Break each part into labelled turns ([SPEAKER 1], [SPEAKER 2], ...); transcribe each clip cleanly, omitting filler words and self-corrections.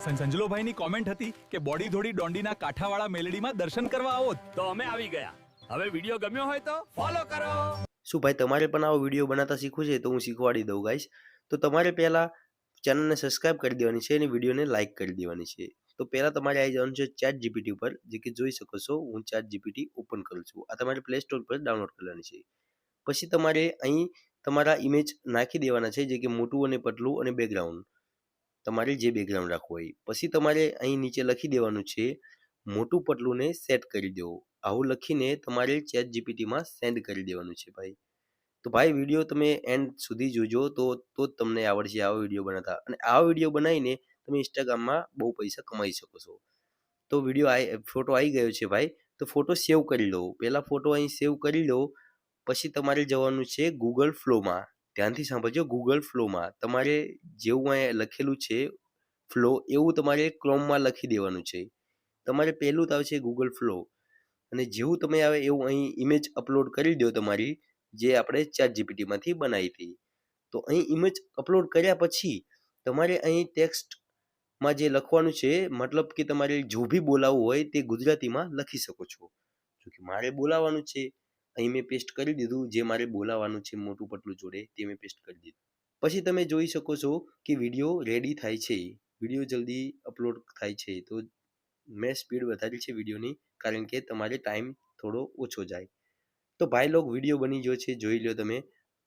[SPEAKER 1] સંજલોભાઈની comment હતી કે body થોડી ડોંડીના કાંઠાવાળા મેલડીમાં દર્શન કરવા આવો
[SPEAKER 2] તો અમે આવી ગયા. હવે વિડીયો ગમ્યો હોય તો ફોલો કરો.
[SPEAKER 3] શું ભાઈ તમારે પણ આવો વિડીયો બનાવતા શીખવું છે? તો હું શીખવાડી દઉં ગાઈસ. તો તમારે પહેલા ચેનલને સબસ્ક્રાઇબ કરી દેવાની છે અને વિડીયોને લાઇક કરી દેવાની છે. તો પહેલા તમારે આવી જવાનું છે ચેટ જીપીટી ઉપર, જે કે જોઈ શકો છો હું ચેટ જીપીટી ઓપન કરું છું. આ તમારે પ્લે સ્ટોર પર ડાઉનલોડ કરવાની છે. પછી તમારે અહીં તમારા ઇમેજ નાખી દેવાના છે, જે કે મોટું અને પતલું અને બેકગ્રાઉન્ડ તમારે જે બેકગ્રાઉન્ડ રાખવું હોય. પછી તમારે અહીં નીચે લખી દેવાનું છે મોટું પતલું ને સેટ કરી દેવો. આવું લખીને તમારે ચેટ જીપીટીમાં સેન્ડ કરી દેવાનું છે ભાઈ. તો ભાઈ વિડીયો તમે એન્ડ સુધી જોજો, તો જ તમને આવડશે આવો વિડીયો બનાવતા. અને આવો વિડીયો બનાવીને તમે ઇન્સ્ટાગ્રામમાં બહુ પૈસા કમાઈ શકો છો. તો ફોટો આવી ગયો છે ભાઈ. તો ફોટો સેવ કરી લો. પહેલાં ફોટો અહીં સેવ કરી લો. પછી તમારે જવાનું છે ગૂગલ ફ્લોમાં. ધ્યાનથી સાંભળજો, ગૂગલ ફ્લોમાં તમારે જેવું અહીંયા લખેલું છે ફ્લો, એવું તમારે ક્રોમમાં લખી દેવાનું છે. તમારે પહેલું તો આવશે ગૂગલ ફ્લો, અને જેવું તમે આવે એવું અહીં ઇમેજ અપલોડ કરી દો તમારી, જે આપણે ચેટ જીપીટીમાંથી બનાવી હતી. તો અહીં ઇમેજ અપલોડ કર્યા પછી તમારે અહીં ટેક્સ્ટમાં જે લખવાનું છે, મતલબ કે તમારે જો બી બોલાવવું હોય તે ગુજરાતીમાં લખી શકો છો. જો કે મારે બોલાવવાનું છે, અહીં મેં પેસ્ટ કરી દીધું. જે મારે બોલાવવાનું છે મોટું પતલું જોડે તે મેં પેસ્ટ કરી દીધું. પછી તમે જોઈ શકો છો કે વિડીયો રેડી થાય છે, વિડીયો જલ્દી અપલોડ થાય છે. તો મેં સ્પીડ વધારી છે વિડીયોની, કારણ કે તમારે ટાઈમ થોડો ઓછો જાય. તો ભાઈ લોગ વિડીયો બની ગયો છે, જોઈ લો તમે.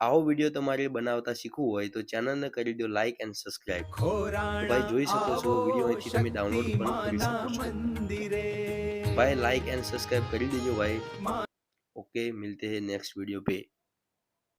[SPEAKER 3] આવો વિડીયો તમારે બનાવતા શીખવું હોય તો ચેનલને કરી દો લાઈક એન્ડ સબસ્ક્રાઇબ. તો ભાઈ જોઈ શકો છો વિડીયો અહીંથી તમે ડાઉનલોડ પણ કરી શકો છો. ભાઈ લાઈક એન્ડ સબસ્ક્રાઇબ કરી દેજો ભાઈ. ओके, मिलते हैं नेक्स्ट वीडियो पे.